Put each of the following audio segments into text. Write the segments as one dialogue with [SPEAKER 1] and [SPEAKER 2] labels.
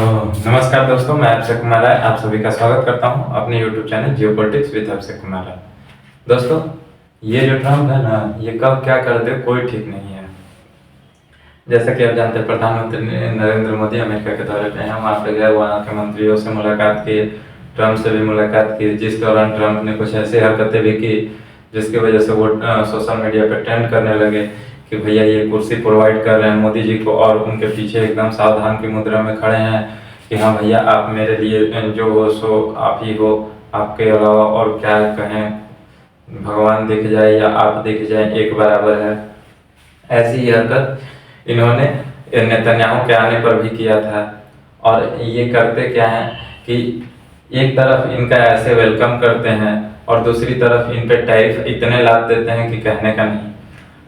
[SPEAKER 1] नमस्कार दोस्तों, मैं अभिषेक कुमार राय आप सभी का स्वागत करता हूं अपने YouTube channel geopolitics with Abhishek Kumar Rai. दोस्तों, ये जो ट्रम्प है ना, ये कब क्या कर दे कोई ठीक नहीं है। जैसा कि आप जानते हैं, प्रधानमंत्री नरेंद्र मोदी अमेरिका के दौरे पे हैं। वहाँ पे गए, वहाँ के मंत्रियों से मुलाकात की, ट्रम्प से भी मुलाकात की, जिस दौरान ट्रम्प ने कुछ ऐसी हरकतें भी की जिसकी वजह से वो सोशल मीडिया पर ट्रेंड करने लगे कि भैया ये कुर्सी प्रोवाइड कर रहे हैं मोदी जी को, और उनके पीछे एकदम सावधान की मुद्रा में खड़े हैं कि हाँ भैया आप मेरे लिए जो हो सो आप ही हो, आपके अलावा और क्या कहें, भगवान दिख जाए या आप दिख जाए एक बराबर है। ऐसी ही हरकत इन्होंने नेतन्याहू के आने पर भी किया था। और ये करते क्या है कि एक तरफ इनका ऐसे वेलकम करते हैं और दूसरी तरफ इन पे टैरिफ इतने लाद देते हैं कि कहने का नहीं।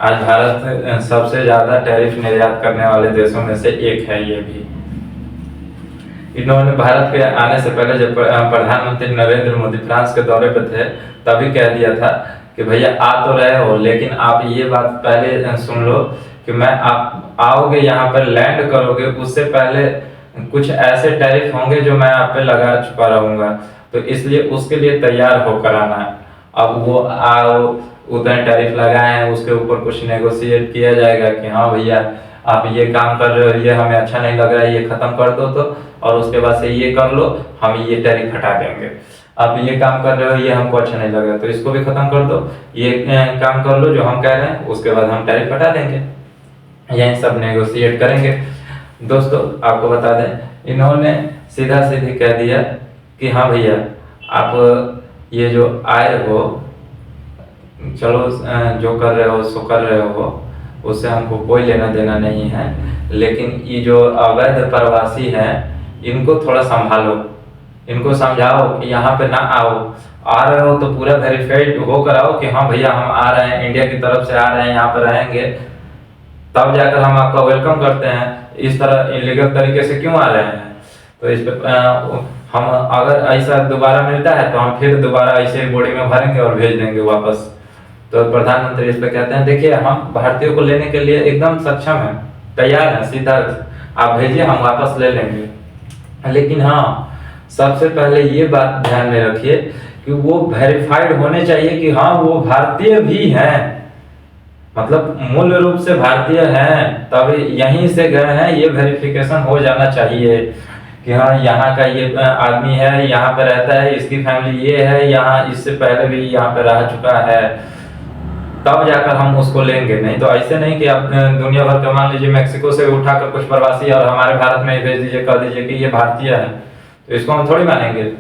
[SPEAKER 1] आज भारत सबसे ज़्यादा टैरिफ निर्यात करने वाले देशों में से एक है। ये भी इन्होंने भारत के आने से पहले जब प्रधानमंत्री नरेंद्र मोदी फ्रांस के दौरे पर थे तभी कह दिया था कि भैया आ तो रहे हो, लेकिन आप ये बात पहले सुन लो कि मैं आप आओगे यहाँ पर लैंड करोगे उससे पहले कुछ ऐसे टैरिफ होंगे जो मैं आप पे लगा चुका रहूँगा, तो इसलिए उसके लिए तैयार होकर आना है। अब वो आओ, उतने टैरिफ लगाए हैं, उसके ऊपर कुछ नेगोशिएट किया जाएगा कि हाँ भैया आप ये काम कर रहे हो, ये हमें अच्छा नहीं लग रहा है, ये खत्म कर दो, तो और उसके बाद से ये कर लो, हम ये टैरिफ हटा देंगे। आप ये काम कर रहे हो, ये हमको अच्छा नहीं लग रहा, तो इसको भी खत्म कर दो, ये काम कर लो जो हम कह रहे हैं, उसके बाद हम टैरिफ हटा देंगे। यही सब नेगोशिएट करेंगे। दोस्तों, आपको बता दें, इन्होंने सीधा सीधी कह दिया कि हाँ भैया आप ये जो आए हो, चलो जो कर रहे हो सो कर रहे हो, उससे हमको कोई लेना देना नहीं है, लेकिन ये जो अवैध प्रवासी हैं इनको थोड़ा संभालो, इनको समझाओ कि यहाँ पे ना आओ, आ रहे हो तो पूरा वेरीफाइड होकर आओ कि हाँ भैया हम आ रहे हैं, इंडिया की तरफ से आ रहे हैं, यहाँ पर रहेंगे, तब जाकर हम आपका वेलकम करते हैं। इस तरह इलीगल तरीके से क्यों आ रहे हैं? तो इस पे हम अगर ऐसा दोबारा मिलता है तो हम फिर दोबारा ऐसे बोरी में भरेंगे और भेज देंगे वापस। तो प्रधानमंत्री इस पे कहते हैं देखिए हम भारतीयों को लेने के लिए एकदम सक्षम हैं, तैयार हैं, सीधा आप भेजिए हम वापस ले लेंगे। लेकिन हाँ, सबसे पहले ये बात ध्यान में रखिए कि वो वेरीफाइड होने चाहिए कि हाँ वो भारतीय भी हैं, मतलब मूल रूप से भारतीय हैं, तभी यहीं से गए हैं, ये वेरिफिकेशन हो जाना चाहिए कि हाँ यहाँ का ये आदमी है, यहाँ पे रहता है, इसकी फैमिली ये है, यहाँ इससे पहले भी यहाँ पे रह चुका है, तब जाकर हम उसको लेंगे। नहीं तो ऐसे नहीं कि आप दुनिया भर का, मान लीजिए मैक्सिको से उठाकर कुछ प्रवासी और हमारे भारत में ही भेज दीजिए, कह दीजिए कि ये भारतीय है, तो इसको हम थोड़ी मानेंगे।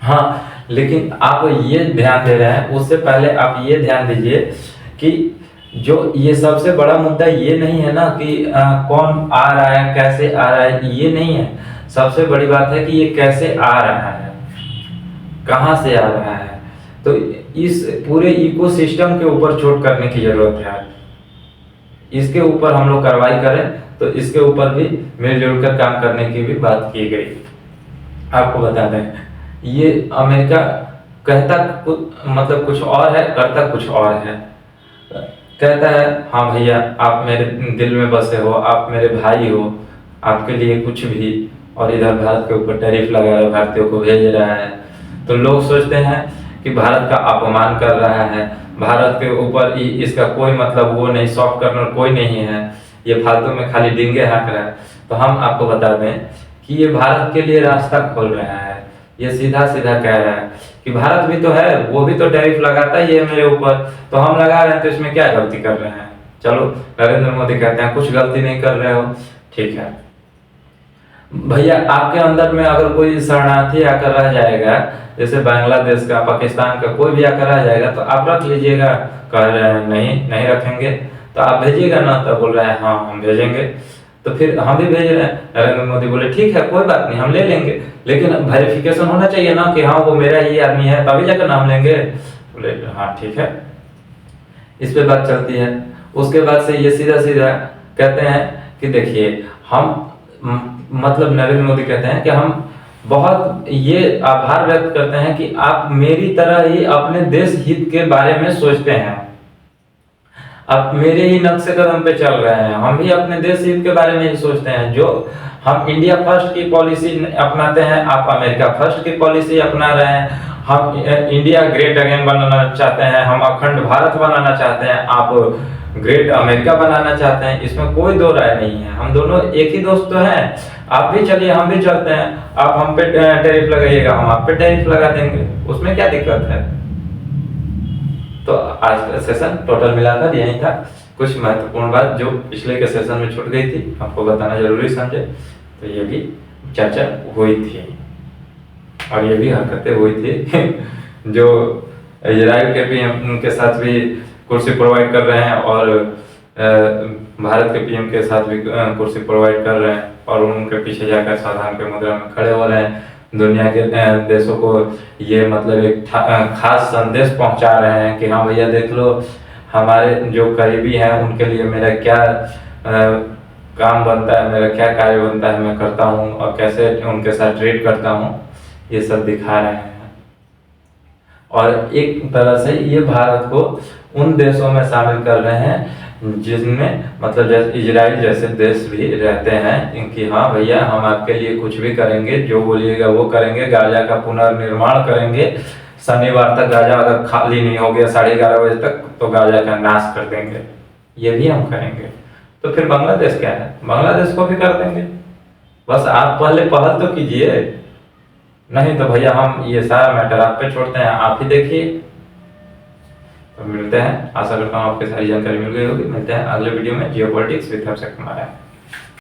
[SPEAKER 1] हाँ, लेकिन आप ये ध्यान दे रहे हैं, उससे पहले आप ये ध्यान दीजिए कि जो ये सबसे बड़ा मुद्दा ये नहीं है ना कि कौन आ रहा है, कैसे आ रहा है, ये नहीं है। सबसे बड़ी बात है कि ये कैसे आ रहा है, कहाँ से आ रहा है। तो इस पूरे इकोसिस्टम के ऊपर चोट करने की जरूरत है। इसके ऊपर हम लोग कार्रवाई करें, तो इसके ऊपर भी मिलजुल कर काम करने की भी बात की गई। आपको बता दें, ये अमेरिका कहता मतलब कुछ और है, करता कुछ और है। कहता है हाँ भैया आप मेरे दिल में बसे हो, आप मेरे भाई हो, आपके लिए कुछ भी, और इधर भारत के ऊपर टैरिफ लगा रहा है, भारतीयों को भेज रहा है। तो लोग सोचते हैं कि भारत का अपमान कर रहा है, भारत के ऊपर इसका कोई मतलब वो नहीं, सॉफ्ट कॉर्नर कोई नहीं है, ये फालतू में खाली डिंगे हाँक रहा है। तो हम आपको बता दें कि ये भारत के लिए रास्ता खोल रहा है। ये सीधा सीधा कह रहा है कि भारत भी तो है, वो भी तो टैरिफ लगाता ही है मेरे ऊपर, तो हम लगा रहे हैं, तो इसमें क्या गलती कर रहे हैं? चलो, नरेंद्र मोदी कहते हैं कुछ गलती नहीं कर रहे हो, ठीक है भैया। आपके अंदर में अगर कोई शरणार्थी आकर रह जाएगा, जैसे बांग्लादेश का, पाकिस्तान का, कोई भी आकर रह जाएगा, तो आप रख लीजिएगा। कह रहे हैं नहीं नहीं रखेंगे, तो आप भेजिएगा ना, तो बोल रहे हैं हाँ हम भेजेंगे। तो फिर हम भी भेज रहे हैं। नरेंद्र मोदी बोले ठीक है कोई बात नहीं हम ले लेंगे, लेकिन वेरिफिकेशन होना चाहिए ना कि हाँ वो मेरा ही आदमी है, तभी जाकर नाम लेंगे। बोले हाँ ठीक है। इस पे बात चलती है। उसके बाद से ये सीधा सीधा कहते हैं कि देखिए हम मतलब नरेंद्र मोदी कहते हैं कि हम बहुत ये आभार व्यक्त करते हैं कि आप मेरी तरह ही अपने देश हित के बारे में सोचते हैं, आप मेरे ही नक्शे कदम पे चल रहे हैं, हम भी अपने देश हित के बारे में ही सोचते हैं। जो हम इंडिया फर्स्ट की पॉलिसी अपनाते हैं, आप अमेरिका फर्स्ट की पॉलिसी अपना रहे हैं। हम इंडिया ग्रेट अगेन बनाना चाहते हैं, हम अखंड भारत बनाना चाहते हैं, आप ग्रेट अमेरिका बनाना चाहते हैं। इसमें कोई दो राय नहीं है, हम दोनों एक ही दोस्त तो हैं। आप भी चलिए, हम भी चलते हैं। आप हम पे टैरिफ लगाइएगा, हम आप पे टैरिफ लगा देंगे, उसमें क्या दिक्कत है। तो आज का सेशन टोटल मिलाकर यही था। कुछ महत्वपूर्ण बात जो पिछले के सेशन में छूट गई थी, आपको बताना जरूरी समझे, तो ये भी चर्चा हुई थी और ये भी हरकतें हुई थी जो इजराइल के पीएम के साथ भी कुर्सी प्रोवाइड कर रहे हैं और भारत के पीएम के साथ भी कुर्सी प्रोवाइड कर रहे हैं और उनके पीछे जाकर सावधान के मुद्रा में खड़े हो रहे हैं। दुनिया के देशों को ये मतलब एक खास संदेश पहुंचा रहे हैं कि हाँ भैया देख लो, हमारे जो करीबी हैं उनके लिए मेरा क्या काम बनता है, मेरा क्या कार्य बनता है, मैं करता हूँ और कैसे उनके साथ ट्रीट करता हूँ, ये सब दिखा रहे हैं। और एक तरह से ये भारत को उन देशों में शामिल कर रहे हैं जिसमें मतलब जैसे इजराइल जैसे देश भी रहते हैं कि हाँ भैया हम आपके लिए कुछ भी करेंगे, जो बोलिएगा वो करेंगे, गाजा का पुनर्निर्माण करेंगे। शनिवार तक गाजा अगर खाली नहीं हो गया 11:30 बजे तक तो गाजा का नाश कर देंगे, ये भी हम करेंगे। तो फिर बांग्लादेश क्या है, बांग्लादेश को भी कर देंगे। बस आप पहले पहल तो कीजिए, नहीं तो भैया हम ये सारा मैटर आप पे छोड़ते हैं, आप ही देखिए। तो मिलते हैं, आशा करता हूँ आपको सारी जानकारी मिल गई होगी। मिलते हैं अगले वीडियो में जियोपॉलिटिक्स विद हर्षद कुमार।